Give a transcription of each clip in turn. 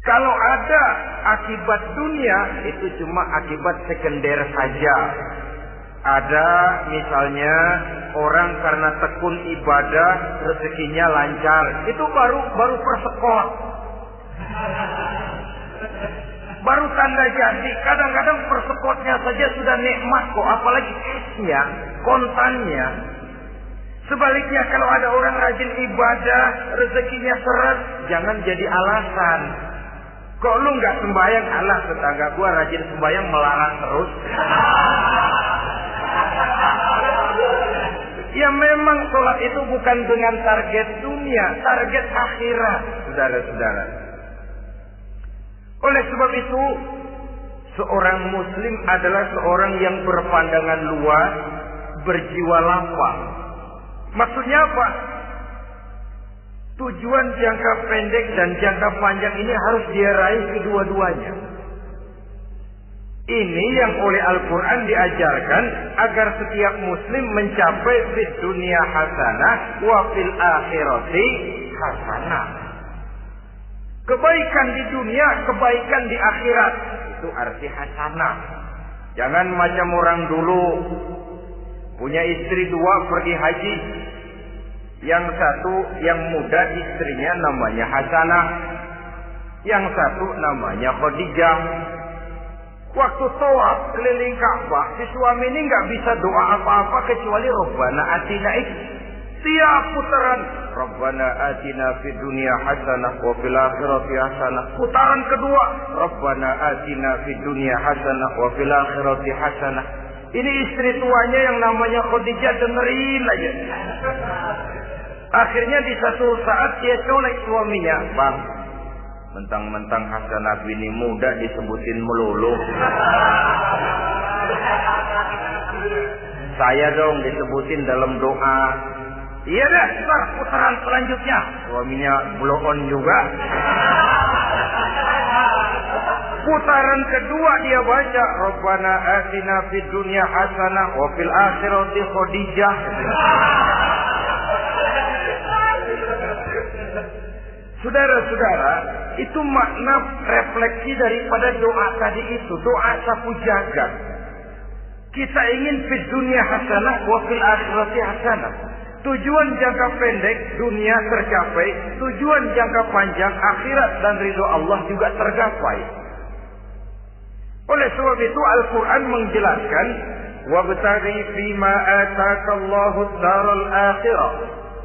Kalau ada akibat dunia, itu cuma akibat sekunder saja. Ada misalnya orang karena tekun ibadah rezekinya lancar, itu baru persekot, baru tanda jadi. Kadang-kadang persekotnya saja sudah nikmat kok, apalagi cashnya, kontannya. Sebaliknya kalau ada orang rajin ibadah, rezekinya seret, jangan jadi alasan. Kok lu nggak sembahyang? Alah, tetangga gua rajin sembahyang melarang terus. Ya memang sholat itu bukan dengan target dunia, target akhirat, saudara-saudara. Oleh sebab itu, seorang muslim adalah seorang yang berpandangan luas, berjiwa lapang. Maksudnya apa? Tujuan jangka pendek dan jangka panjang ini harus dia raih kedua-duanya. Ini yang oleh Al-Quran diajarkan agar setiap muslim mencapai fid dunia hasanah wa fil akhirati hasanah. Kebaikan di dunia, kebaikan di akhirat. Itu arti hasanah. Jangan macam orang dulu, punya istri dua pergi haji. Yang satu yang muda istrinya namanya Hasanah, yang satu namanya Khadijah. Waktu tawaf keliling Ka'bah, si suami ini nggak bisa doa apa-apa kecuali Rabbana atina itu. Tiap putaran Rabbana atina fid dunya hasanah wa fil akhirati hasanah. Putaran kedua Rabbana atina fid dunya hasanah wa fil akhirati hasanah. Ini istri tuanya yang namanya Khadijah dengerin aja. Akhirnya di satu saat dia colek suaminya, "Bang, mentang-mentang Hasanah bini muda disebutin melulu. Saya dong disebutin dalam doa." "Iya dah, Pak, putaran selanjutnya." Suaminya blow on juga. Putaran kedua dia baca Rabbana atina fid dunya hasanah wa fil akhirati Khadijah. Saudara-saudara, itu makna refleksi daripada doa tadi itu, doa sapu jagat. Kita ingin fid dunya hasanah wa fil akhirati hasanah. Tujuan jangka pendek dunia tercapai, tujuan jangka panjang akhirat dan ridho Allah juga tergapai. Oleh sebab itu Al-Quran menjelaskan, "Wabtaghi fima ataakallahu ad-daral akhirah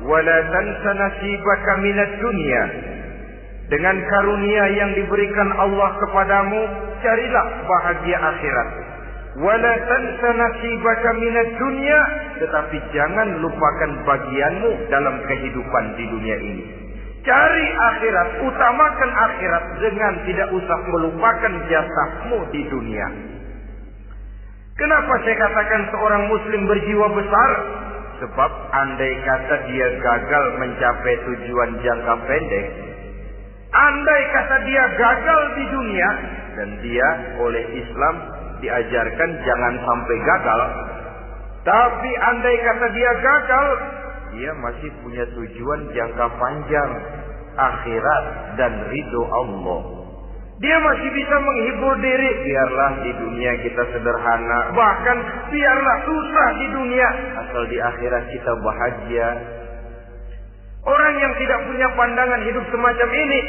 wa la tansa nasibaka minad dunya." Dengan karunia yang diberikan Allah kepadamu, carilah bahagia akhirat. Wa la tansa nasibaka minad dunya, tetapi jangan lupakan bagianmu dalam kehidupan di dunia ini. Cari akhirat, utamakan akhirat dengan tidak usah melupakan jasahmu di dunia. Kenapa saya katakan seorang muslim berjiwa besar? Sebab andai kata dia gagal mencapai tujuan jangka pendek, andai kata dia gagal di dunia, dan dia oleh Islam diajarkan jangan sampai gagal, tapi andai kata dia gagal, dia masih punya tujuan jangka panjang, akhirat dan ridho Allah. Dia masih bisa menghibur diri. Biarlah di dunia kita sederhana, bahkan biarlah susah di dunia, asal di akhirat kita bahagia. Orang yang tidak punya pandangan hidup semacam ini,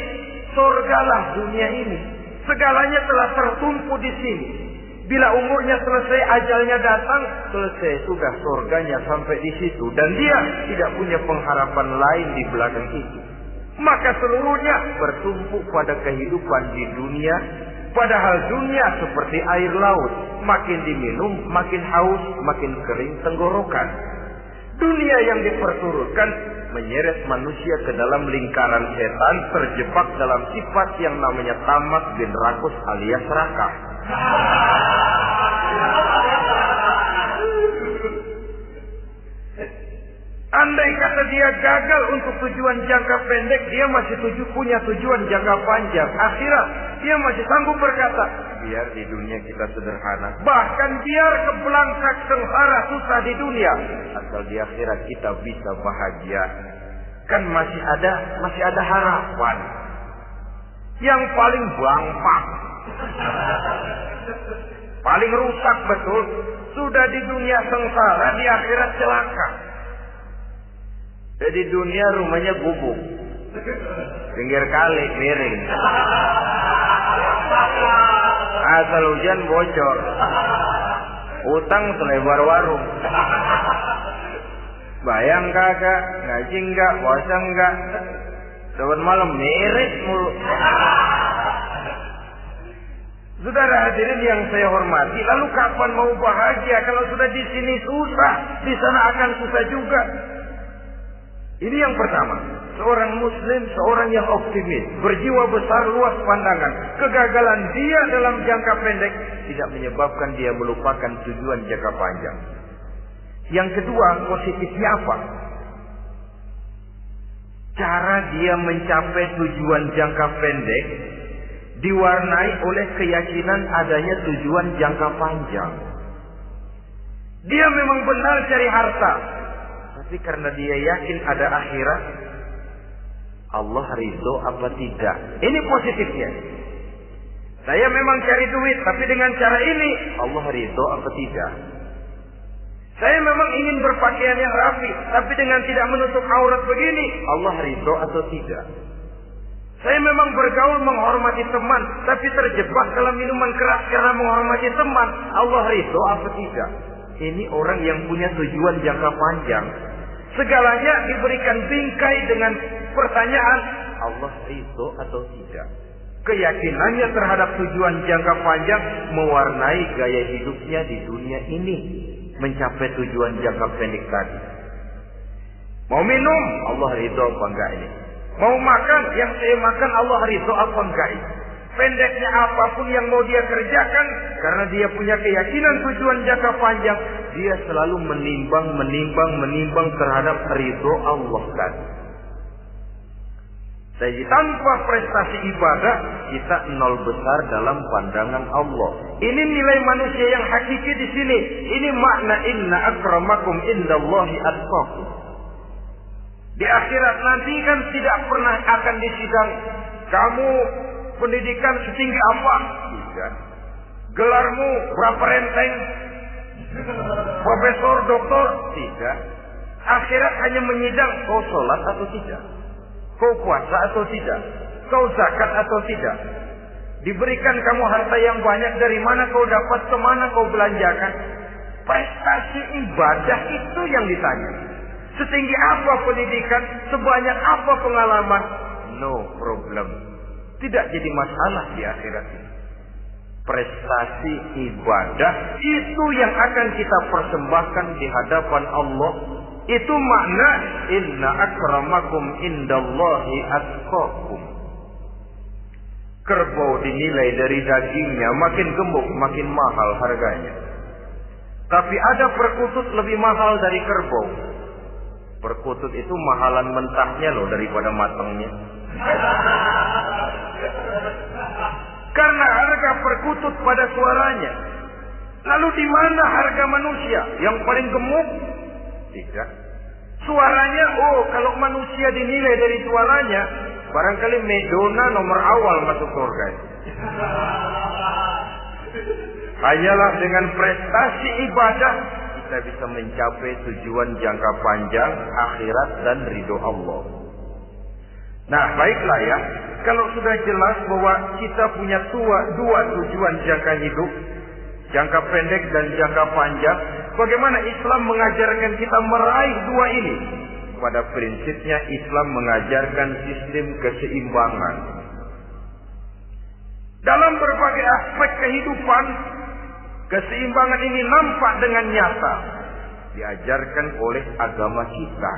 surgalah dunia ini. Segalanya telah tertumpu di sini. Bila umurnya selesai, ajalnya datang, selesai sudah surganya sampai di situ, dan dia tidak punya pengharapan lain di belakang itu. Maka seluruhnya bertumpu pada kehidupan di dunia, padahal dunia seperti air laut, makin diminum makin haus, makin kering tenggorokan. Dunia yang diperturutkan menyeret manusia ke dalam lingkaran setan, terjebak dalam sifat yang namanya tamak bin rakus alias serakah. Andai kata dia gagal untuk tujuan jangka pendek, dia masih punya tujuan jangka panjang, akhirat. Dia masih sanggup berkata, biar di dunia kita sederhana, bahkan biar kebelangsak sengsara susah di dunia, asal di akhirat kita bisa bahagia. Kan masih ada harapan. yang paling bangpak, paling rusak betul. Sudah di dunia sengsara, di akhirat celaka. Jadi dunia rumahnya gubuk, pinggir kali miring, asal hujan bocor, utang selebar warung. Bayang kagak, ngaji enggak, puasa enggak, saban malam miris mulu. Saudara hadirin yang saya hormati, lalu kapan mau bahagia kalau sudah di sini susah, di sana akan susah juga. Ini yang pertama, seorang muslim, seorang yang optimis, berjiwa besar, luas pandangan. Kegagalan dia dalam jangka pendek tidak menyebabkan dia melupakan tujuan jangka panjang. Yang kedua, positifnya apa? Cara dia mencapai tujuan jangka pendek diwarnai oleh keyakinan adanya tujuan jangka panjang. Dia memang benar cari harta, tapi karena dia yakin ada akhirat, Allah ridho apa tidak. Ini positifnya. Saya memang cari duit, tapi dengan cara ini Allah ridho apa tidak. Saya memang ingin berpakaian yang rapi, tapi dengan tidak menutup aurat begini, Allah ridho atau tidak. Saya memang bergaul menghormati teman, tapi terjebak dalam minuman keras karena menghormati teman, Allah ridho apa tidak. Ini orang yang punya tujuan jangka panjang. Segalanya diberikan bingkai dengan pertanyaan, Allah ridho atau tidak. Keyakinannya terhadap tujuan jangka panjang mewarnai gaya hidupnya di dunia ini, mencapai tujuan jangka pendek tadi. Mau minum, Allah ridho apa enggak ini? Mau makan, yang saya makan Allah ridho apa enggak ini? Pendeknya apapun yang mau dia kerjakan, karena dia punya keyakinan tujuan jangka panjang, dia selalu menimbang terhadap ridho Allah tadi. Jadi tanpa prestasi ibadah, kita nol besar dalam pandangan Allah. Ini nilai manusia yang hakiki di sini. Ini makna inna akramakum indallahi atqakum. Di akhirat nanti kan tidak pernah akan disidang. Kamu pendidikan setinggi apa? Tidak. Gelarmu berapa renteng? Profesor, doktor? Tidak. Akhirat hanya menyidang kau sholat atau tidak, kau puasa atau tidak, kau zakat atau tidak. Diberikan kamu harta yang banyak, dari mana kau dapat, kemana kau belanjakan. Prestasi ibadah itu yang ditanya. Setinggi apa pendidikan, sebanyak apa pengalaman, no problem. Tidak jadi masalah di akhirat ini. Prestasi ibadah itu yang akan kita persembahkan di hadapan Allah. Itu makna inna akramakum indallahi atqakum. Kerbau dinilai dari dagingnya, makin gemuk makin mahal harganya. Tapi ada perkutut lebih mahal dari kerbau. Perkutut itu mahalan mentahnya loh daripada matangnya. Karena harga perkutut pada suaranya. Lalu di mana harga manusia yang paling gemuk? Tidak. Suaranya, kalau manusia dinilai dari suaranya, barangkali Madonna nomor awal masuk surga. Hanyalah dengan prestasi ibadah kita bisa mencapai tujuan jangka panjang akhirat dan ridho Allah. Nah, baiklah ya. Kalau sudah jelas bahwa kita punya dua tujuan jangka hidup, jangka pendek dan jangka panjang, bagaimana Islam mengajarkan kita meraih dua ini? Pada prinsipnya Islam mengajarkan sistem keseimbangan. Dalam berbagai aspek kehidupan, keseimbangan ini nampak dengan nyata diajarkan oleh agama kita.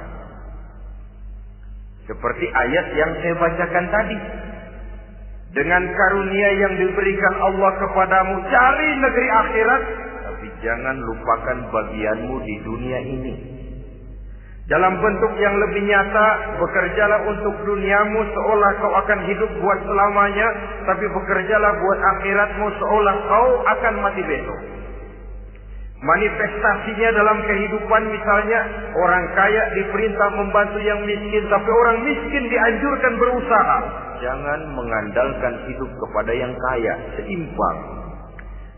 Seperti ayat yang saya bacakan tadi. Dengan karunia yang diberikan Allah kepadamu, cari negeri akhirat, tapi jangan lupakan bagianmu di dunia ini. Dalam bentuk yang lebih nyata, bekerjalah untuk duniamu seolah kau akan hidup buat selamanya, tapi bekerjalah buat akhiratmu seolah kau akan mati besok. Manifestasinya dalam kehidupan misalnya orang kaya diperintah membantu yang miskin, tapi orang miskin dianjurkan berusaha. Jangan mengandalkan hidup kepada yang kaya, seimbang.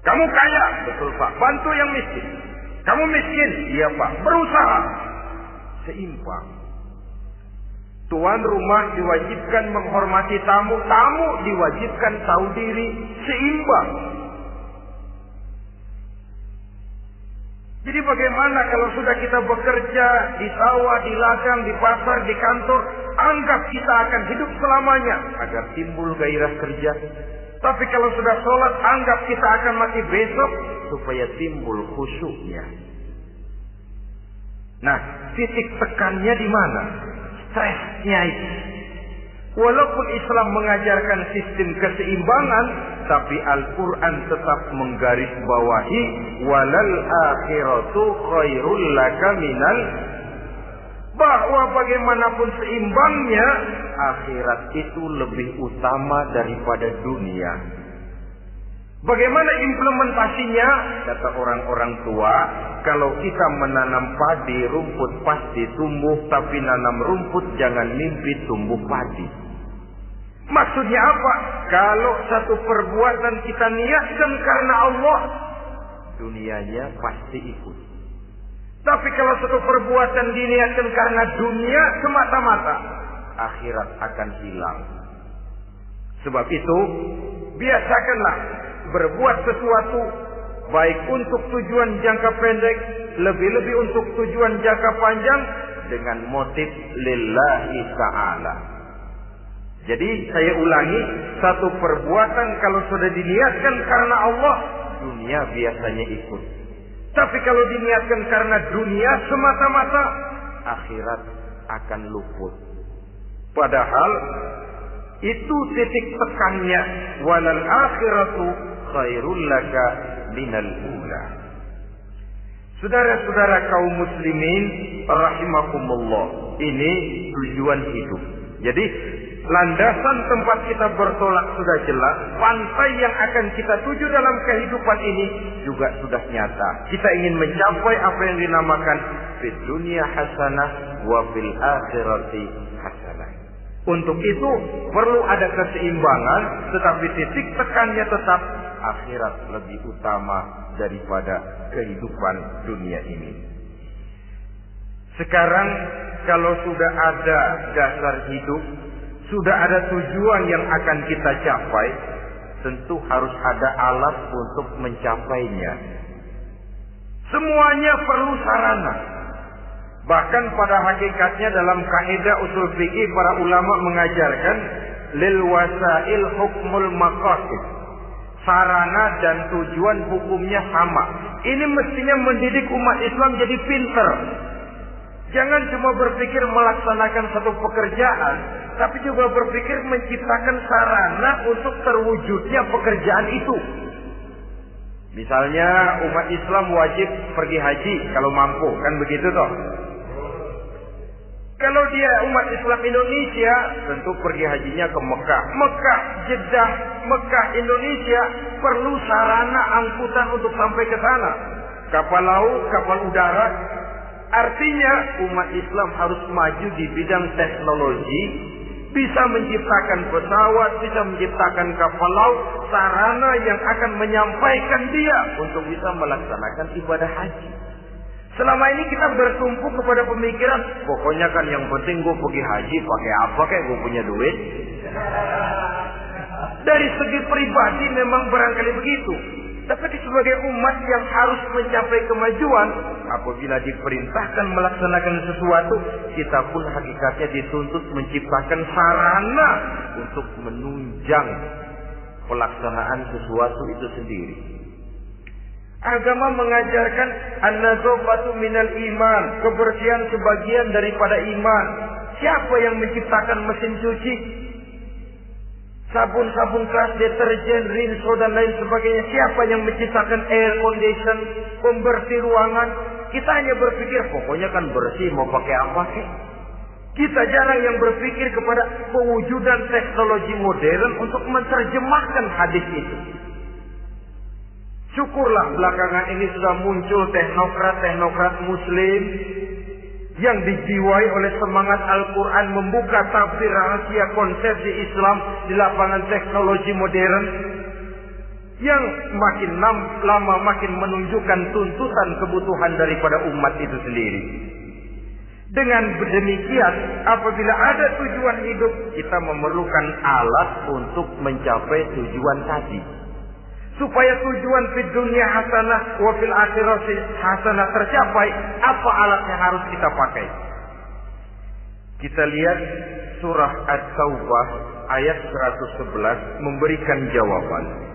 Kamu kaya, betul Pak, bantu yang miskin. Kamu miskin, iya Pak, berusaha. Seimbang. Tuan rumah diwajibkan menghormati tamu, tamu diwajibkan tahu diri, seimbang. Jadi bagaimana kalau sudah kita bekerja di sawah, di ladang, di pasar, di kantor, anggap kita akan hidup selamanya agar timbul gairah kerja. Tapi kalau sudah sholat, anggap kita akan mati besok supaya timbul khusyuknya. Nah, titik tekannya di mana? Stresnya itu. Walaupun Islam mengajarkan sistem keseimbangan, tapi Al-Quran tetap menggarisbawahi walal akhiratu khairul laka minal, bahwa bagaimanapun seimbangnya, akhirat itu lebih utama daripada dunia. Bagaimana implementasinya? Kata orang-orang tua, kalau kita menanam padi, rumput pasti tumbuh, tapi nanam rumput jangan mimpi tumbuh padi. Maksudnya apa? Kalau satu perbuatan kita niatkan karena Allah, dunianya pasti ikut. Tapi kalau satu perbuatan diniatkan karena dunia semata-mata, akhirat akan hilang. Sebab itu, biasakanlah berbuat sesuatu baik untuk tujuan jangka pendek, lebih-lebih untuk tujuan jangka panjang dengan motif lillahi ta'ala. Jadi saya ulangi, satu perbuatan kalau sudah diniatkan karena Allah, dunia biasanya ikut. Tapi kalau diniatkan karena dunia semata-mata, akhirat akan luput. Padahal itu titik tekannya, walal akhiratu khairul laka minal ula. Saudara-saudara kaum muslimin rahimakumullah, ini tujuan hidup. Jadi landasan tempat kita bertolak sudah jelas, pantai yang akan kita tuju dalam kehidupan ini juga sudah nyata. Kita ingin mencapai apa yang dinamakan fid dunya hasanah wa fil akhirati hasanah. Untuk itu perlu ada keseimbangan, tetapi titik tekannya tetap akhirat lebih utama daripada kehidupan dunia ini. Sekarang kalau sudah ada dasar hidup, sudah ada tujuan yang akan kita capai, tentu harus ada alat untuk mencapainya. Semuanya perlu sarana. Bahkan pada hakikatnya dalam kaidah usul fikih para ulama mengajarkan lil wasail hukmul maqasid. Sarana dan tujuan hukumnya sama. Ini mestinya mendidik umat Islam jadi pintar. Jangan cuma berpikir melaksanakan satu pekerjaan, tapi juga berpikir menciptakan sarana untuk terwujudnya pekerjaan itu. Misalnya umat Islam wajib pergi haji kalau mampu, kan begitu toh? Kalau dia umat Islam Indonesia, tentu pergi hajinya ke Mekah. Mekah, Jeddah, Mekah, Indonesia perlu sarana angkutan untuk sampai ke sana. Kapal laut, kapal udara. Artinya umat Islam harus maju di bidang teknologi, bisa menciptakan pesawat, bisa menciptakan kapal laut, sarana yang akan menyampaikan dia untuk bisa melaksanakan ibadah haji. Selama ini kita bertumpu kepada pemikiran, pokoknya kan yang penting gue pergi haji, pakai apa kayak gue punya duit. Dari segi pribadi memang barangkali begitu. Tapi sebagai umat yang harus mencapai kemajuan, apabila diperintahkan melaksanakan sesuatu, kita pun hakikatnya dituntut menciptakan sarana untuk menunjang pelaksanaan sesuatu itu sendiri. Agama mengajarkan an-nazafatu minal iman, kebersihan sebagian daripada iman. Siapa yang menciptakan mesin cuci? Sabun-sabun keras, deterjen, rinso dan lain sebagainya. Siapa yang menciptakan air condition, pembersih ruangan? Kita hanya berpikir pokoknya kan bersih, mau pakai apa sih? Kita jarang yang berpikir kepada pewujudan teknologi modern untuk menerjemahkan hadis itu. Syukurlah belakangan ini sudah muncul teknokrat-teknokrat muslim yang dijiwai oleh semangat Al-Quran membuka tafsir rahasia konsepsi Islam di lapangan teknologi modern yang makin lama makin menunjukkan tuntutan kebutuhan daripada umat itu sendiri. Dengan demikian, apabila ada tujuan hidup, kita memerlukan alat untuk mencapai tujuan tadi. Supaya tujuan di dunia hasanah wa fil akhirati hasanah tercapai, apa alat yang harus kita pakai? Kita lihat surah At-Taubah ayat 111 memberikan jawaban.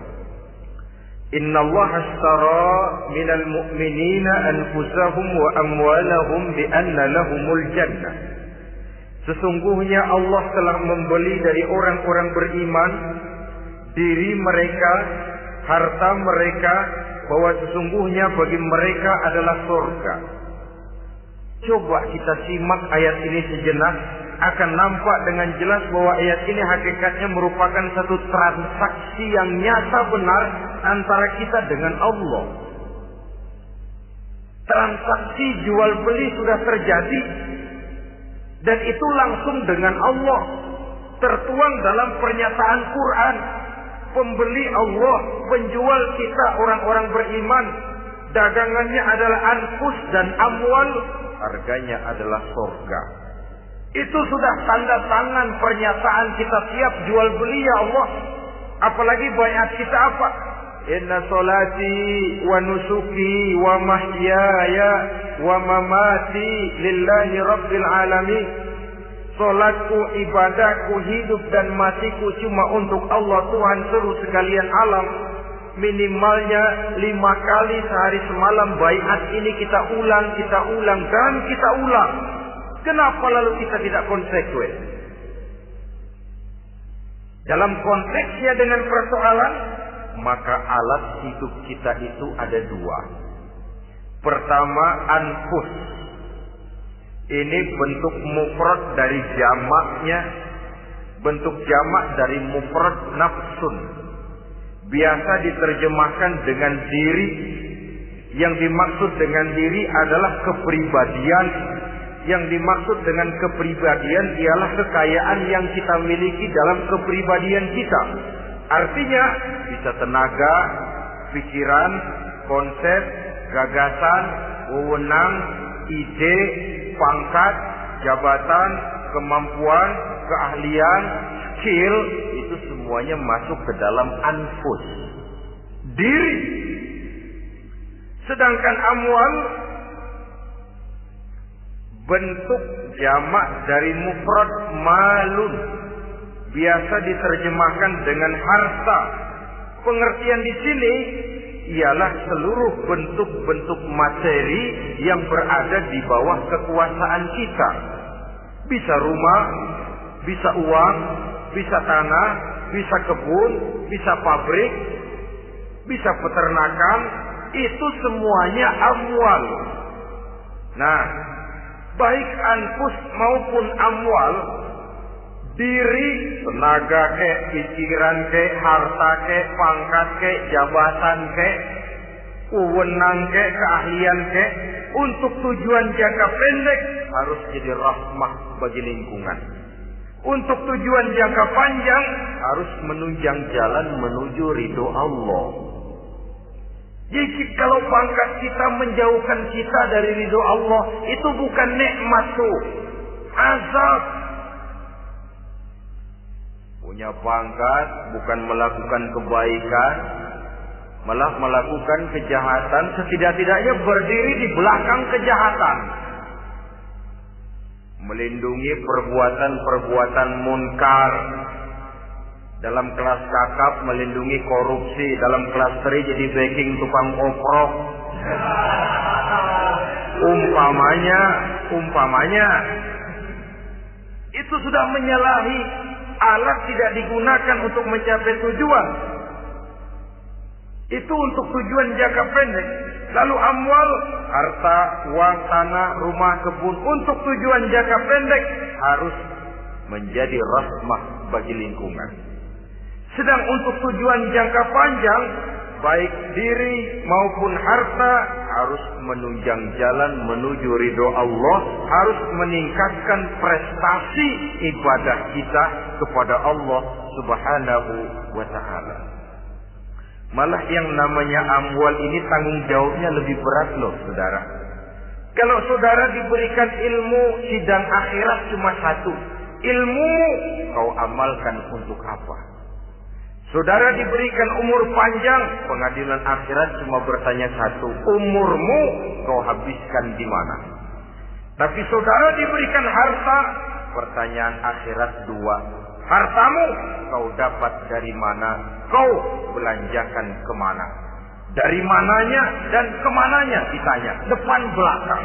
Innallaha ashtara minal mu'minina anfusahum wa amwalahum bi anna lahumul jannah. Sesungguhnya Allah telah membeli dari orang-orang beriman diri mereka, harta mereka, bahwa sesungguhnya bagi mereka adalah surga. Coba kita simak ayat ini sejenak, akan nampak dengan jelas bahwa ayat ini hakikatnya merupakan satu transaksi yang nyata benar antara kita dengan Allah. Transaksi jual beli sudah terjadi, dan itu langsung dengan Allah, tertuang dalam pernyataan Quran. Pembeli Allah, penjual kita orang-orang beriman, dagangannya adalah anfus dan amwal, harganya adalah surga. Itu sudah tanda tangan pernyataan kita siap jual beli ya Allah. Apalagi baiat kita apa? Inna solati wa nusuki wa mahyaya wa mamati lillahi rabbil alamin. Solatku, ibadahku, hidup dan matiku cuma untuk Allah Tuhan seluruh sekalian alam. Minimalnya 5 kali sehari semalam baiat ini kita ulang dan kita ulang. Kenapa lalu kita tidak konsekuen? Dalam konteksnya dengan persoalan, maka alat hidup kita itu ada 2. Pertama, anfus. Ini bentuk mufrad dari jamaknya, bentuk jamak dari mufrad nafsun. Biasa diterjemahkan dengan diri. Yang dimaksud dengan diri adalah kepribadian. Yang dimaksud dengan kepribadian ialah kekayaan yang kita miliki dalam kepribadian kita. Artinya bisa tenaga, pikiran, konsep, gagasan, wewenang, ide, pangkat, jabatan, kemampuan, keahlian, skill, itu semuanya masuk ke dalam anfus, diri. Sedangkan amwal bentuk jamak dari mufrad malun, biasa diterjemahkan dengan harta. Pengertian di sini ialah seluruh bentuk-bentuk materi yang berada di bawah kekuasaan kita. Bisa rumah, bisa uang, bisa tanah, bisa kebun, bisa pabrik, bisa peternakan, itu semuanya amwal. Nah, baik anfus maupun amwal, diri, tenaga ke, pikiran ke, harta ke, pangkat ke, jabatan ke, wewenang ke, keahlian ke, untuk tujuan jangka pendek harus jadi rahmah bagi lingkungan. Untuk tujuan jangka panjang harus menunjang jalan menuju ridho Allah. Jadi kalau pangkat kita menjauhkan kita dari ridho Allah, itu bukan nikmat tuh, azab. Punya pangkat bukan melakukan kebaikan, malah melakukan kejahatan, setidak-tidaknya berdiri di belakang kejahatan. Melindungi perbuatan-perbuatan munkar. Dalam kelas kakap melindungi korupsi, dalam kelas 3 jadi backing tukang oprok. Umpamanya itu sudah menyalahi. Alat tidak digunakan untuk mencapai tujuan. Itu untuk tujuan jangka pendek. Lalu amwal, harta, uang, tanah, rumah, kebun, untuk tujuan jangka pendek harus menjadi rahmah bagi lingkungan. Sedang untuk tujuan jangka panjang baik diri maupun harta, harus menunjang jalan menuju ridho Allah, harus meningkatkan prestasi ibadah kita kepada Allah Subhanahu wa ta'ala. Malah yang namanya amwal ini tanggung jawabnya lebih berat loh, saudara. Kalau saudara diberikan ilmu, sidang akhirat cuma satu. Ilmumu kau amalkan untuk apa? Saudara diberikan umur panjang, pengadilan akhirat cuma bertanya satu. Umurmu kau habiskan di mana? Tapi saudara diberikan harta, pertanyaan akhirat dua. Hartamu kau dapat dari mana? Kau belanjakan kemana? Dari mananya dan kemananya ditanya. Depan belakang.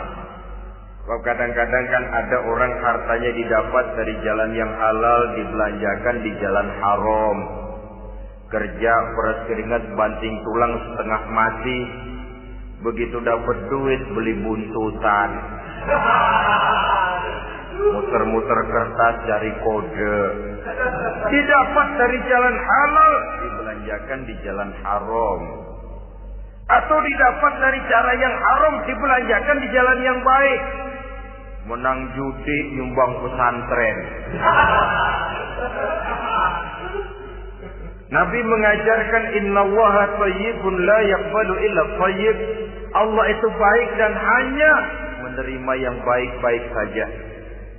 Kadang-kadang kan ada orang hartanya didapat dari jalan yang halal, dibelanjakan di jalan haram. Kerja peras keringat banting tulang setengah mati. Begitu dapat duit beli buntutan. Muter-muter kertas cari kode. Didapat dari jalan halal, dibelanjakan di jalan haram. Atau didapat dari cara yang haram, dibelanjakan di jalan yang baik. Menang judi, nyumbang pesantren. Nabi mengajarkan innallaha thayyibun la yaqbalu illa thayyib. Allah itu baik dan hanya menerima yang baik-baik saja.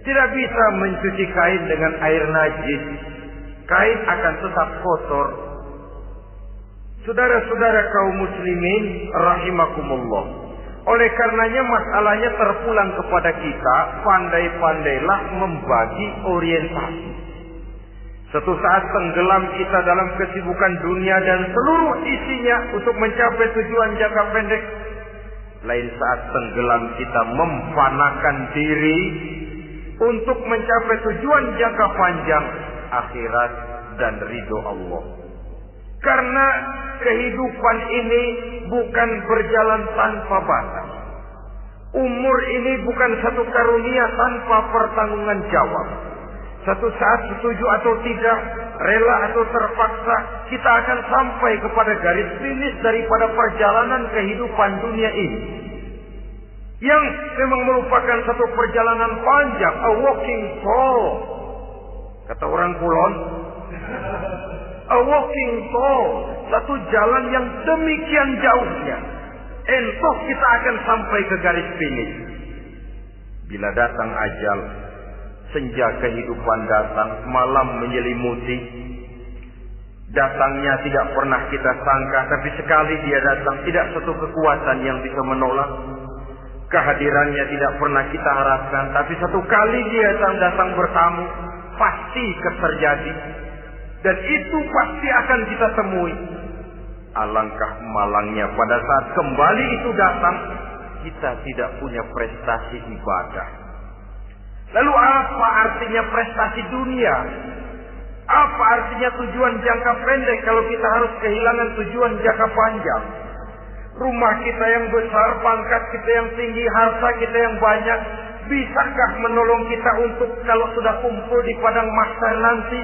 Tidak bisa mencuci kain dengan air najis. Kain akan tetap kotor. Saudara-saudara kaum muslimin rahimakumullah. Oleh karenanya masalahnya terpulang kepada kita, pandai-pandailah membagi orientasi. Suatu saat tenggelam kita dalam kesibukan dunia dan seluruh isinya untuk mencapai tujuan jangka pendek. Lain saat tenggelam kita memfanakan diri untuk mencapai tujuan jangka panjang, akhirat dan ridho Allah. Karena kehidupan ini bukan berjalan tanpa batas. Umur ini bukan satu karunia tanpa pertanggungan jawab. Satu saat setuju atau tidak, rela atau terpaksa, kita akan sampai kepada garis finish daripada perjalanan kehidupan dunia ini. Yang memang merupakan satu perjalanan panjang, a walking tour. Kata orang Kulon, a walking tour, satu jalan yang demikian jauhnya. Entah kita akan sampai ke garis finish. Bila datang ajal, senja kehidupan datang, malam menyelimuti. Datangnya tidak pernah kita sangka, tapi sekali dia datang, tidak satu kekuatan yang bisa menolak. Kehadirannya tidak pernah kita harapkan, tapi satu kali dia datang bertamu, pasti terjadi. Dan itu pasti akan kita temui. Alangkah malangnya pada saat kembali itu datang, kita tidak punya prestasi ibadah. Lalu apa artinya prestasi dunia? Apa artinya tujuan jangka pendek kalau kita harus kehilangan tujuan jangka panjang? Rumah kita yang besar, pangkat kita yang tinggi, harta kita yang banyak, bisakah menolong kita untuk kalau sudah kumpul di padang mahsyar nanti?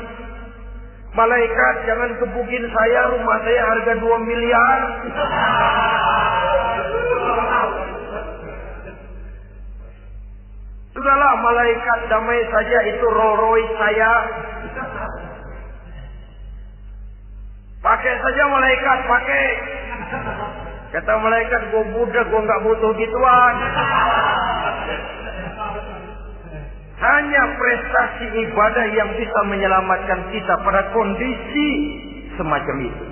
Malaikat, jangan gebukin saya, rumah saya harga 2 miliar. Sudahlah malaikat, damai saja, itu Rolls Royce saya. Pakai saja malaikat, pakai. Kata malaikat, gue budak, gue gak butuh gituan. Hanya prestasi ibadah yang bisa menyelamatkan kita pada kondisi semacam itu.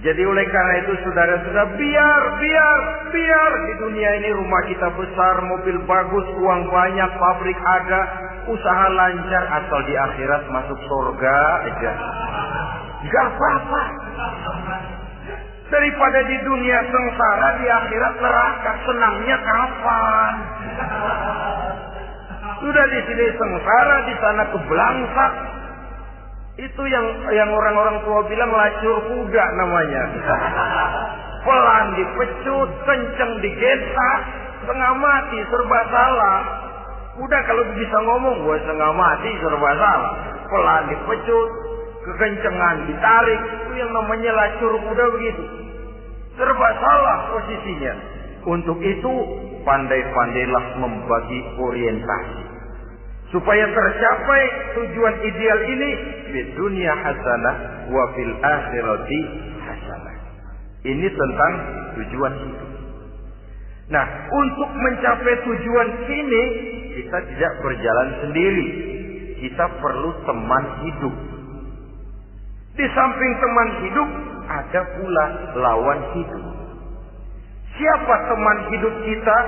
Jadi oleh karena itu saudara-saudara, biar di dunia ini rumah kita besar, mobil bagus, uang banyak, pabrik ada, usaha lancar, asal di akhirat masuk surga aja. Gak apa-apa. Daripada di dunia sengsara, di akhirat neraka, senangnya kapan? Sudah di sini sengsara, di sana kebelangsak. Itu yang orang-orang tua bilang lacur kuda namanya. Pelan dipecut, kenceng digetak, setengah mati, serba salah. Kuda kalau bisa ngomong, gue setengah mati, serba salah. Pelan dipecut, kekencengan, ditarik. Itu yang namanya lacur kuda begitu. Serba salah posisinya. Untuk itu pandai-pandailah membagi orientasi. Supaya tercapai tujuan ideal ini. Di dunia hasanah wa fil akhirati hasanah. Ini tentang tujuan hidup. Nah, untuk mencapai tujuan ini, kita tidak berjalan sendiri. Kita perlu teman hidup. Di samping teman hidup, ada pula lawan hidup. Siapa teman hidup kita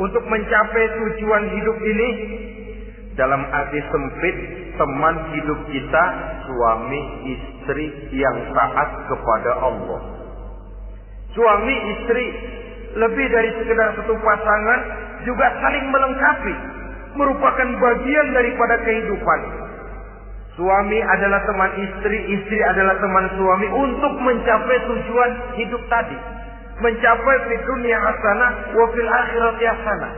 untuk mencapai tujuan hidup ini? Dalam arti sempit, teman hidup kita suami istri yang taat kepada Allah. Suami istri lebih dari sekedar satu pasangan, juga saling melengkapi, merupakan bagian daripada kehidupan. Suami adalah teman istri, istri adalah teman suami untuk mencapai tujuan hidup tadi. Mencapai di dunia hasanah wa fil akhirati hasanah.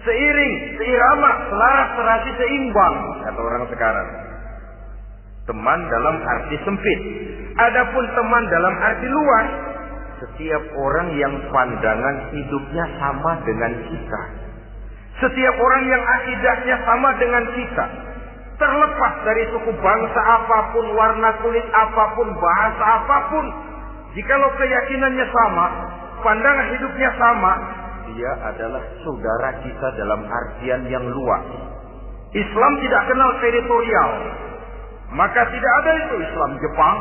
Seiring, seirama, selaras, serasi, seimbang, kata orang sekarang. Teman dalam arti sempit. Adapun teman dalam arti luas, setiap orang yang pandangan hidupnya sama dengan kita. Setiap orang yang akidahnya sama dengan kita. Terlepas dari suku bangsa apapun, warna kulit apapun, bahasa apapun. Jikalau keyakinannya sama, pandangan hidupnya sama, dia adalah saudara kita dalam artian yang luas. Islam tidak kenal teritorial. Maka tidak ada itu Islam Jepang.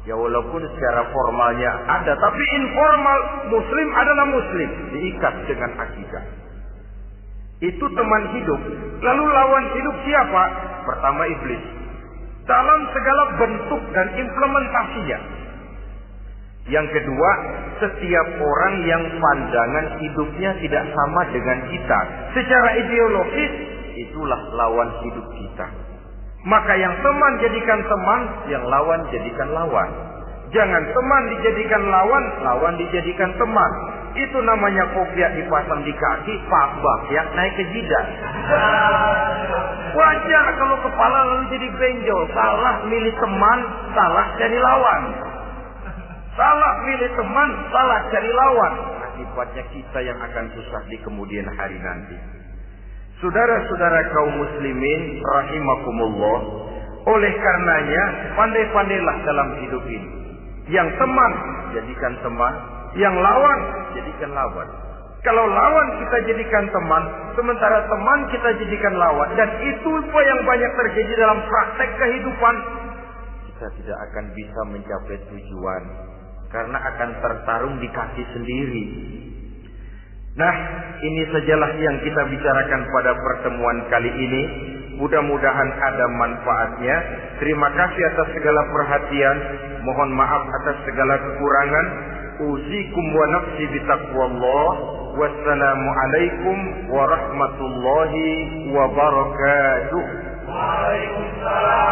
Ya walaupun secara formalnya ada, tapi informal Muslim adalah Muslim, diikat dengan akidah. Itu teman hidup. Lalu lawan hidup siapa? Pertama iblis. Dalam segala bentuk dan implementasinya. Yang kedua, setiap orang yang pandangan hidupnya tidak sama dengan kita. Secara ideologis, itulah lawan hidup kita. Maka yang teman jadikan teman, yang lawan jadikan lawan. Jangan teman dijadikan lawan, lawan dijadikan teman. Itu namanya kopiah dipasang di kaki, Pak Bakyak naik ke jidat. Wajar kalau kepala lalu jadi benjol. Salah milih teman, salah jadi lawan. Salah milih teman, salah cari lawan. Akibatnya kita yang akan susah di kemudian hari nanti. Saudara-saudara kaum muslimin rahimakumullah, oleh karenanya pandai-pandailah dalam hidup ini. Yang teman jadikan teman, yang lawan jadikan lawan. Kalau lawan kita jadikan teman, sementara teman kita jadikan lawan, dan itu yang banyak terjadi dalam praktek kehidupan, kita tidak akan bisa mencapai tujuan. Karena akan tertarung di kaki sendiri. Nah, ini sajalah yang kita bicarakan pada pertemuan kali ini. Mudah-mudahan ada manfaatnya. Terima kasih atas segala perhatian. Mohon maaf atas segala kekurangan. Uzikum wa nafsi bitaqwallah. Wassalamualaikum warahmatullahi wabarakatuh. Waalaikumsalam.